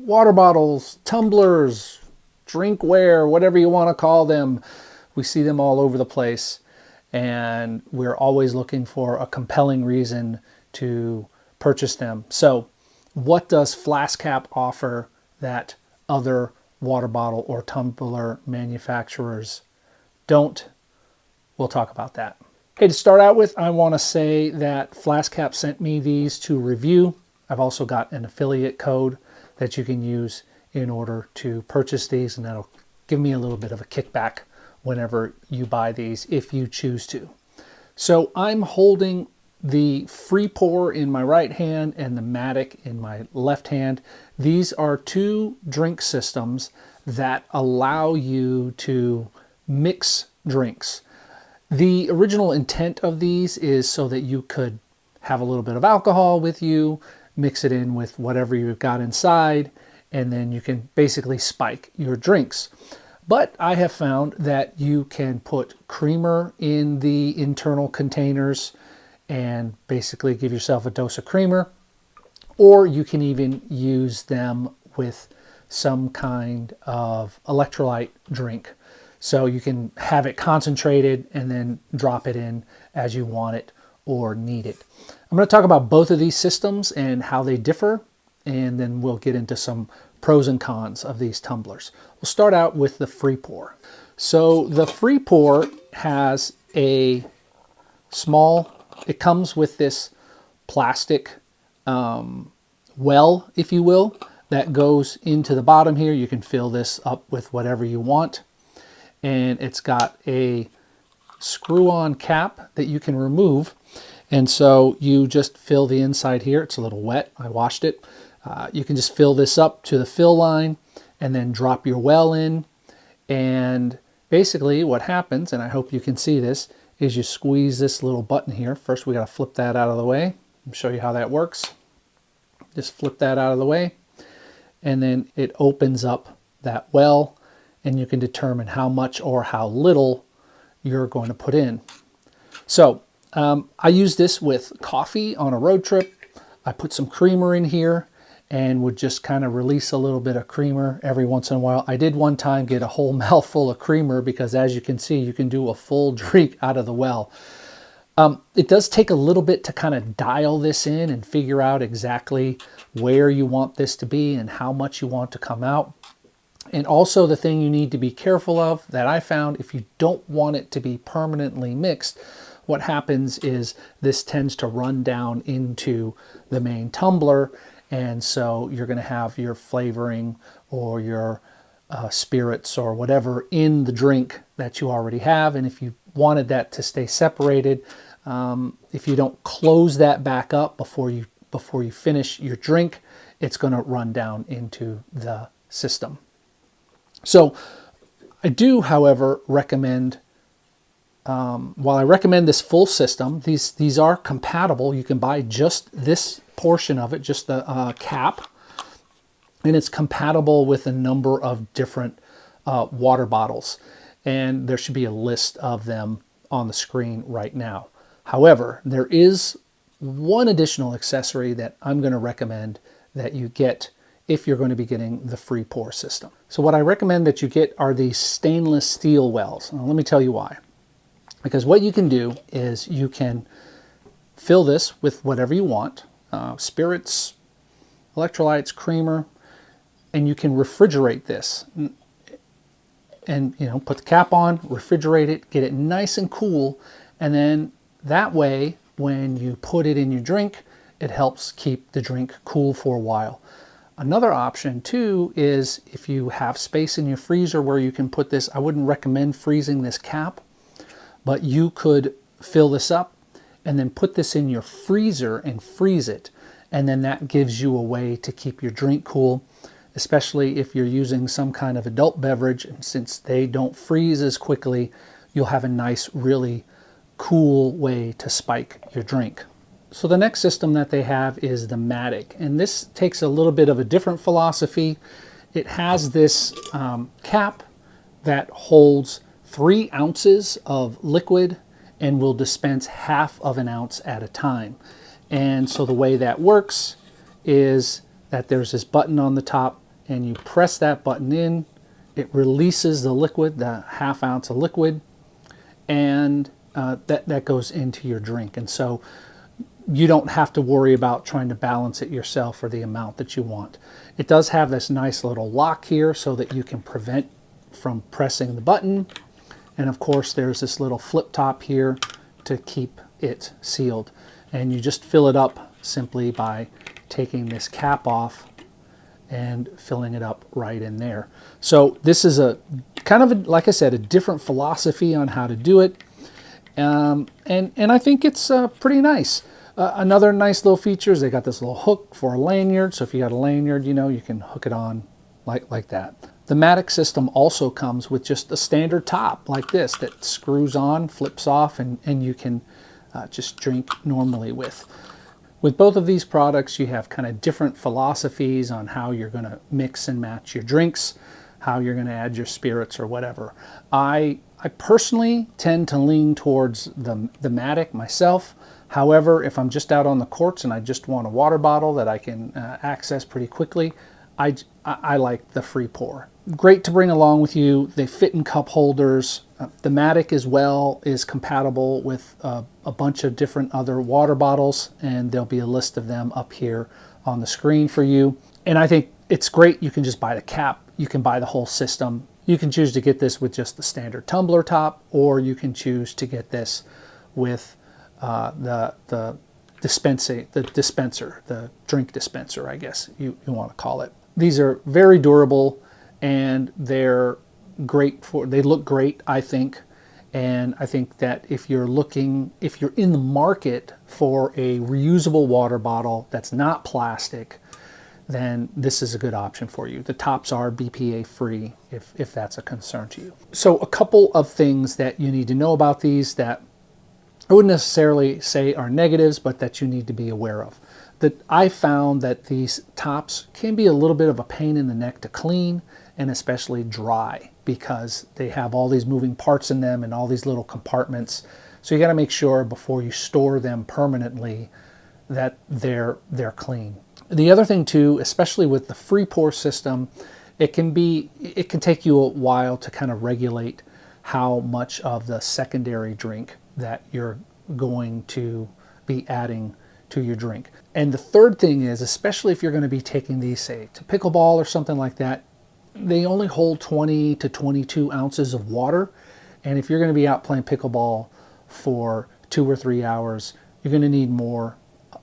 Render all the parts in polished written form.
water bottles, tumblers, drinkware, whatever you want to call them. We see them all over the place, and we're always looking for a compelling reason to purchase them. So what does FlasKap offer that other water bottle or tumbler manufacturers don't? We'll talk about that. Hey, to start out with, I want to say that FlasKap sent me these to review. I've also got an affiliate code that you can use in order to purchase these, and that'll give me a little bit of a kickback whenever you buy these, if you choose to. So I'm holding the FreePour in my right hand and the Madic in my left hand. These are two drink systems that allow you to mix drinks. The original intent of these is so that you could have a little bit of alcohol with you, mix it in with whatever you've got inside, and then you can basically spike your drinks. But I have found that you can put creamer in the internal containers and basically give yourself a dose of creamer, or you can even use them with some kind of electrolyte drink. So you can have it concentrated and then drop it in as you want it or need it. I'm going to talk about both of these systems and how they differ, and then we'll get into some pros and cons of these tumblers. We'll start out with the FreePour. So the FreePour has a small, it comes with this plastic well, if you will, that goes into the bottom here. You can fill this up with whatever you want. And it's got a screw-on cap that you can remove. And so you just fill the inside here. It's a little wet. I washed it. You can just fill this up to the fill line and then drop your well in. And basically what happens, and I hope you can see this, is you squeeze this little button here. First we got to flip that out of the way. I'll show you how that works. Just flip that out of the way, and then it opens up that well, and you can determine how much or how little you're going to put in. So I use this with coffee on a road trip. I put some creamer in here and would just kind of release a little bit of creamer every once in a while. I did one time get a whole mouthful of creamer because, as you can see, you can do a full drink out of the well. It does take a little bit to kind of dial this in and figure out exactly where you want this to be and how much you want to come out. And also the thing you need to be careful of that I found, if you don't want it to be permanently mixed, what happens is this tends to run down into the main tumbler, and so you're going to have your flavoring or your spirits or whatever in the drink that you already have. And if you wanted that to stay separated, if you don't close that back up before you finish your drink, it's going to run down into the system. So I do, however, recommend, while I recommend this full system, these are compatible. You can buy just this portion of it, just the cap, and it's compatible with a number of different water bottles. And there should be a list of them on the screen right now. However, there is one additional accessory that I'm going to recommend that you get if you're going to be getting the FreePour system. So what I recommend that you get are these stainless steel wells. Now, let me tell you why. Because what you can do is you can fill this with whatever you want, spirits, electrolytes, creamer, and you can refrigerate this. And put the cap on, refrigerate it, get it nice and cool, and then that way when you put it in your drink, it helps keep the drink cool for a while. Another option too is if you have space in your freezer where you can put this, I wouldn't recommend freezing this cap, but you could fill this up and then put this in your freezer and freeze it. And then that gives you a way to keep your drink cool, especially if you're using some kind of adult beverage. And since they don't freeze as quickly, you'll have a nice, really cool way to spike your drink. So the next system that they have is the Madic, and this takes a little bit of a different philosophy. It has this cap that holds 3 ounces of liquid and will dispense half of an ounce at a time. And so the way that works is that there's this button on the top, and you press that button in, it releases the liquid, the ½ ounce of liquid, and that goes into your drink. And so you don't have to worry about trying to balance it yourself for the amount that you want. It does have this nice little lock here so that you can prevent from pressing the button. And of course there's this little flip top here to keep it sealed. And you just fill it up simply by taking this cap off and filling it up right in there. So this is a kind of, like I said, a different philosophy on how to do it. And I think it's pretty nice. Another nice little feature is they got this little hook for a lanyard. So if you got a lanyard, you know, you can hook it on like that. The Madic system also comes with just a standard top like this that screws on, flips off, and you can just drink normally with. With both of these products, you have kind of different philosophies on how you're going to mix and match your drinks, how you're going to add your spirits or whatever. I personally tend to lean towards the Madic myself. However, if I'm just out on the courts and I just want a water bottle that I can access pretty quickly, I like the FreePour. Great to bring along with you. They fit in cup holders. The Madic as well is compatible with a bunch of different other water bottles, and there'll be a list of them up here on the screen for you. And I think it's great. You can just buy the cap. You can buy the whole system. You can choose to get this with just the standard tumbler top, or you can choose to get this with the dispenser, the drink dispenser, I guess you want to call it. These are very durable, and they're great they look great, I think. And I think that if you're in the market for a reusable water bottle that's not plastic, then this is a good option for you. The tops are BPA free if that's a concern to you. So a couple of things that you need to know about these that I wouldn't necessarily say are negatives, but that you need to be aware of. That I found that these tops can be a little bit of a pain in the neck to clean, and especially dry, because they have all these moving parts in them and all these little compartments. So you got to make sure before you store them permanently that they're clean. The other thing too, especially with the FreePour system, it can take you a while to kind of regulate how much of the secondary drink that you're going to be adding to your drink. And the third thing is, especially if you're going to be taking these, say, to pickleball or something like that, they only hold 20 to 22 ounces of water. And if you're going to be out playing pickleball for 2 or 3 hours, you're going to need more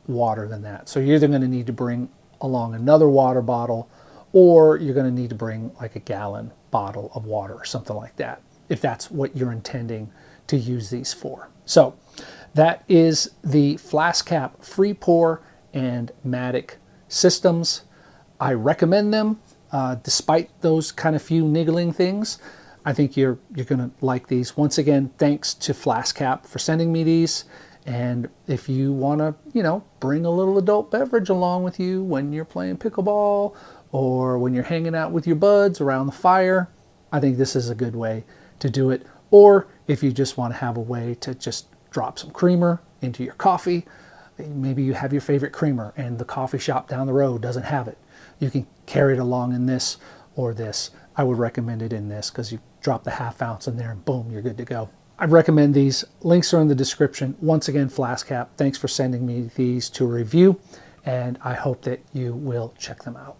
water than that. So you're either going to need to bring along another water bottle, or you're going to need to bring like a gallon bottle of water or something like that, if that's what you're intending to use these for. So that is the FlasKap FreePour and Madic systems. I recommend them despite those kind of few niggling things. I think you're going to like these. Once again, thanks to FlasKap for sending me these. And if you want to, bring a little adult beverage along with you when you're playing pickleball or when you're hanging out with your buds around the fire, I think this is a good way to do it. Or if you just want to have a way to just drop some creamer into your coffee, maybe you have your favorite creamer and the coffee shop down the road doesn't have it. You can carry it along in this or this. I would recommend it in this because you drop the ½ ounce in there and boom, you're good to go. I recommend these. Links are in the description. Once again, FlasKap, thanks for sending me these to review, and I hope that you will check them out.